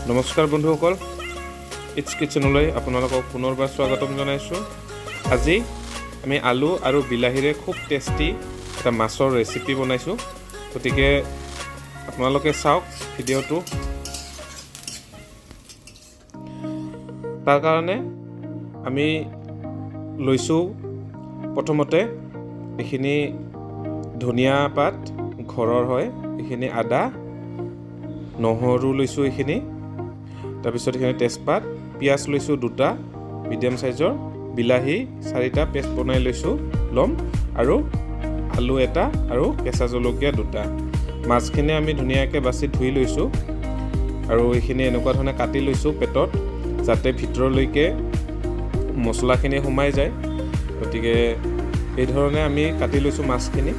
নমস্কাৰ বন্ধুসকল, ইটছ কিচেনলৈ আপোনালোকক পুনৰবাৰ স্বাগতম জনাইছোঁ। আজি আমি আলু আৰু বিলাহীৰে খুব টেষ্টি এটা মাছৰ ৰেচিপি বনাইছোঁ। গতিকে আপোনালোকে চাওক ভিডিঅ'টো। তাৰ কাৰণে আমি লৈছোঁ প্ৰথমতে এইখিনি ধনিয়া পাত ঘৰৰ হয়, এইখিনি আদা নহৰু লৈছোঁ, এইখিনি তাৰপিছত এইখিনি তেজপাত, পিঁয়াজ লৈছোঁ 2টা মিডিয়াম সাইজৰ, বিলাহী 4টা পেষ্ট বনাই ল'ম আৰু আলু 1টা আৰু কেঁচা জলকীয়া 2টা। মাছখিনি আমি ধুনীয়াকৈ বাছি ধুই লৈছোঁ আৰু এইখিনি এনেকুৱা ধৰণে কাটি লৈছোঁ পেটত, যাতে ভিতৰলৈকে মছলাখিনি সোমাই যায়। গতিকে এই ধৰণে আমি কাটি লৈছোঁ মাছখিনি।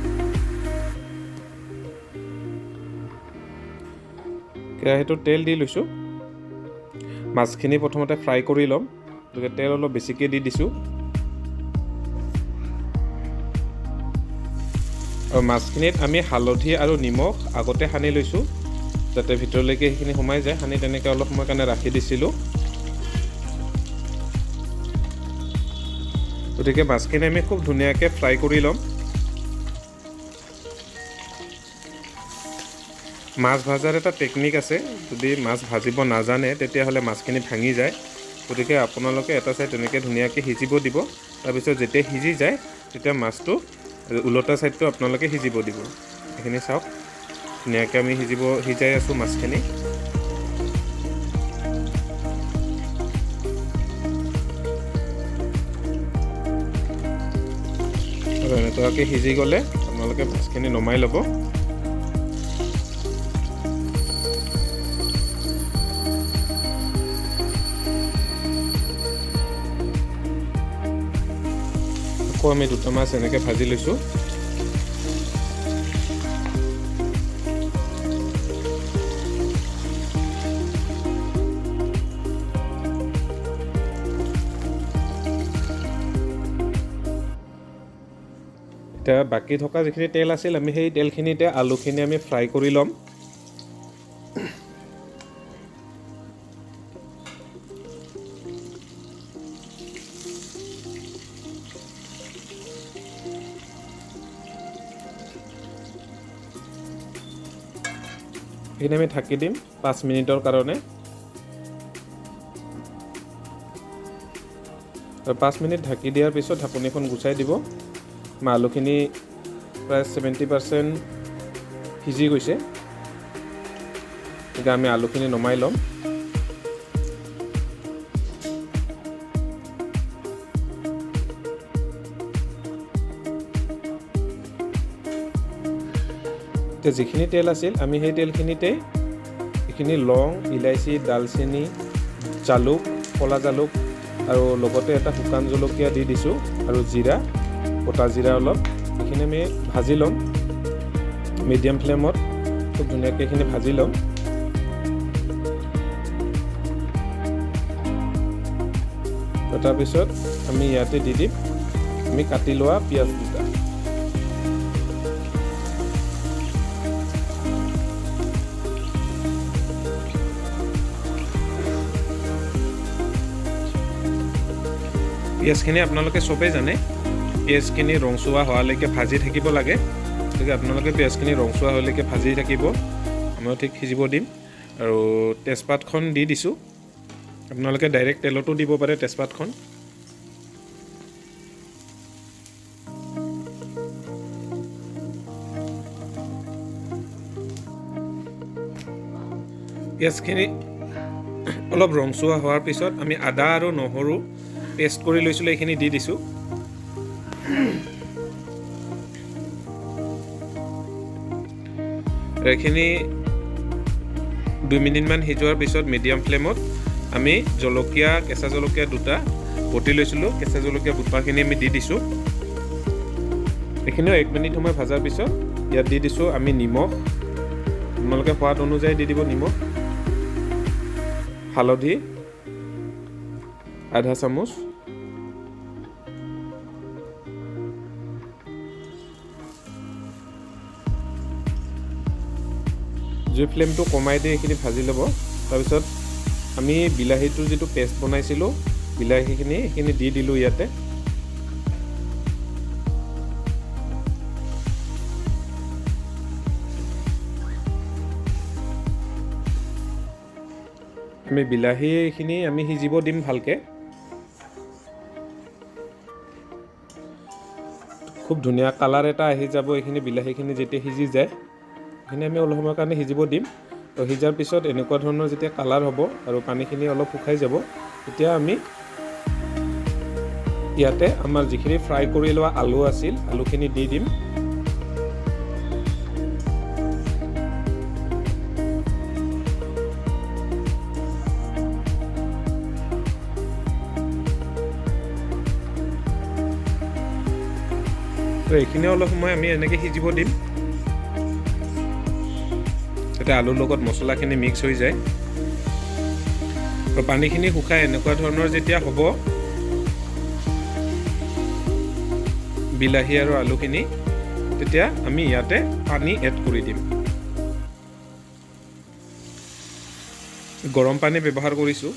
কেৰাহীটোত তেল দি লৈছোঁ, মাছখিনি প্ৰথমতে ফ্ৰাই কৰি ল'ম। গতিকে তেল অলপ বেছিকৈ দি দিছোঁ আৰু মাছখিনিত আমি হালধি আৰু নিমখ আগতে সানি লৈছোঁ, যাতে ভিতৰলৈকে সেইখিনি সোমাই যায়। সানি তেনেকৈ অলপ সময় কাৰণে ৰাখি দিছিলোঁ। গতিকে মাছখিনি আমি খুব ধুনীয়াকৈ ফ্ৰাই কৰি ল'ম। মাছ ভাজাৰ এটা টেকনিক আছে, যদি মাছ ভাজিব নাজানে তেতিয়াহ'লে মাছখিনি ভাঙি যায়। গতিকে আপোনালোকে এটা চাইড তেনেকৈ ধুনীয়াকৈ সিজিব দিব। তাৰপিছত যেতিয়া সিজি যায় তেতিয়া মাছটো ওলোটা চাইডটো আপোনালোকে সিজিব দিব। এইখিনি চাওক, ধুনীয়াকৈ আমি সিজাই আছোঁ মাছখিনি। আৰু এনেকুৱাকৈ সিজি গ'লে আপোনালোকে মাছখিনি নমাই ল'ব। আমি 2টা মাছ এনেকৈ ভাজি লৈছোঁ। এতিয়া বাকী থকা যিখিনি তেল আছিল, আমি সেই তেলখিনিতে আলুখিনি আমি ফ্ৰাই কৰি ল'ম। এইখিনি আমি ঢাকি দিম 5 মিনিটৰ কাৰণে। আৰু 5 মিনিট ঢাকি দিয়াৰ পিছত ঢাকনিখন গুচাই দিব। আলুখিনি প্ৰায় 70% সিজি গৈছে। এতিয়া আমি আলুখিনি নমাই ল'ম। যিখিনি তেল আছিল আমি সেই তেলখিনিতে এইখিনি লং, ইলাইচি, দালচেনি, জালুক, ক'লা জালুক আৰু লগতে এটা শুকান জলকীয়া দি দিছোঁ আৰু জিৰা, গোটা জিৰা অলপ। এইখিনি আমি ভাজি ল'ম মিডিয়াম ফ্লেমত, খুব ধুনীয়াকৈ এইখিনি ভাজি ল'ম। তাৰপিছত আমি ইয়াতে দি দিম আমি কাটি লোৱা পিঁয়াজ 2টা। পিঁয়াজখিনি আপোনালোকে চবেই জানে, পিঁয়াজখিনি ৰংচুৱা হোৱালৈকে ভাজি থাকিব লাগে। গতিকে আপোনালোকে পিঁয়াজখিনি ৰংচুৱা হোৱালৈকে ভাজি থাকিব, আমিও ঠিক সিজিব দিম। আৰু তেজপাতখন দি দিছোঁ, আপোনালোকে ডাইৰেক্ট তেলতো দিব পাৰে তেজপাতখন। পিঁয়াজখিনি অলপ ৰংচুৱা হোৱাৰ পিছত আমি আদা আৰু নহৰু পেষ্ট কৰি লৈছিলোঁ, এইখিনি দি দিছোঁ। এইখিনি 2 মিনিটমান সিজোৱাৰ পিছত মিডিয়াম ফ্লেমত আমি জলকীয়া, কেঁচা জলকীয়া 2টা বটি লৈছিলোঁ, কেঁচা জলকীয়া বুটপাখিনি আমি দি দিছোঁ। এইখিনিও 1 মিনিট সময় ভজাৰ পিছত ইয়াত দি দিছোঁ আমি নিমখ, আপোনালোকে সোৱাদ অনুযায়ী দি দিব নিমখ। হালধি আধা চামুচ, জুই ফ্লেমটো কমাই দি এইখিনি ভাজি ল'ব। তাৰপিছত আমি বিলাহীটোৰ যিটো পেষ্ট বনাইছিলোঁ বিলাহীখিনি সেইখিনি দি দিলোঁ ইয়াতে। আমি বিলাহীখিনি আমি সিজিব দিম ভালকৈ। খুব ধুনীয়া কালাৰ এটা আহি যাব এইখিনি বিলাহীখিনি যেতিয়া সিজি যায়। এইখিনি আমি অলপ সময়ৰ কাৰণে সিজিব দিম। তো সিজাৰ পিছত এনেকুৱা ধৰণৰ যেতিয়া কালাৰ হ'ব আৰু পানীখিনি অলপ শুকাই যাব, তেতিয়া আমি ইয়াতে আমাৰ যিখিনি ফ্ৰাই কৰি লোৱা আলু আছিল আলুখিনি দি দিম। তো এইখিনি অলপ সময় আমি এনেকৈ সিজিব দিম, যাতে আলুৰ লগত মছলাখিনি মিক্স হৈ যায়। তো পানীখিনি শুকাই এনেকুৱা ধৰণৰ যেতিয়া হ'ব বিলাহী আৰু আলুখিনি, তেতিয়া আমি ইয়াতে পানী এড কৰি দিম। গৰম পানী ব্যৱহাৰ কৰিছোঁ।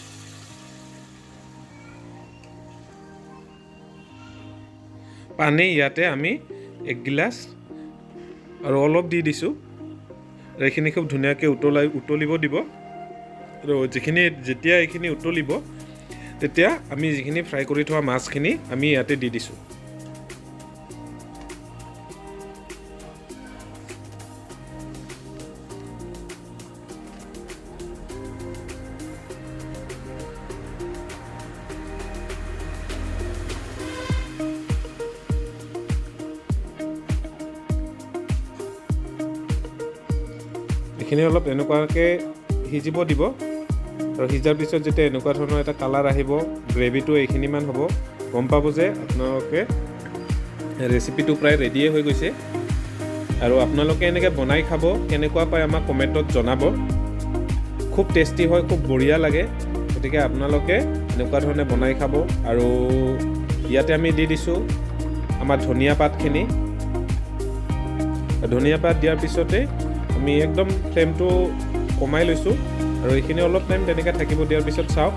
পানী ইয়াতে আমি 1 গিলাচ আৰু অলপ দি দিছোঁ। এইখিনি খুব ধুনীয়াকৈ উতলিব দিব। আৰু যেতিয়া এইখিনি উতলিব, তেতিয়া আমি যিখিনি ফ্ৰাই কৰি থোৱা মাছখিনি আমি ইয়াতে দি দিছোঁ। এইখিনি অলপ এনেকুৱাকৈ সিজিব দিব। আৰু সিজাৰ পিছত যেতিয়া এনেকুৱা ধৰণৰ এটা কালাৰ আহিব, গ্ৰেভিটো এইখিনিমান হ'ব, গম পাব যে আপোনালোকে ৰেচিপিটো প্ৰায় ৰেডিয়ে হৈ গৈছে। আৰু আপোনালোকে এনেকৈ বনাই খাব, কেনেকুৱা পায় আমাক কমেণ্টত জনাব। খুব টেষ্টি হয়, খুব বঢ়িয়া লাগে। গতিকে আপোনালোকে এনেকুৱা ধৰণে বনাই খাব। আৰু ইয়াতে আমি দি দিছোঁ আমাৰ ধনিয়া পাতখিনি। ধনিয়া পাত দিয়াৰ পিছতে আমি একদম ফ্লেমটো কমাই লৈছোঁ। আৰু এইখিনি অলপ টাইম তেনেকৈ থাকিব দিয়াৰ পিছত চাওক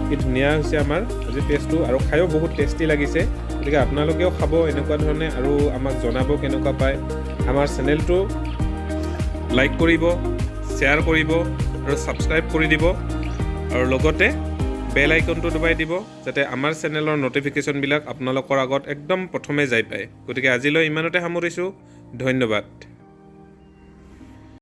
কি ধুনীয়া হৈছে আমাৰ আজি টেষ্টটো, আৰু খায়ো বহুত টেষ্টি লাগিছে। গতিকে আপোনালোকেও খাব এনেকুৱা ধৰণে আৰু আমাক জনাব কেনেকুৱা পায়। আমাৰ চেনেলটো লাইক কৰিব, শ্বেয়াৰ কৰিব আৰু ছাবস্ক্ৰাইব কৰি দিব। আৰু লগতে বেল আইকনটো দবাই দিব, যাতে আমাৰ চেনেলৰ ন'টিফিকেশ্যনবিলাক আপোনালোকৰ আগত একদম প্ৰথমে যাই পায়। গতিকে আজিলৈ ইমানতে সামৰিছোঁ। ধন্যবাদ।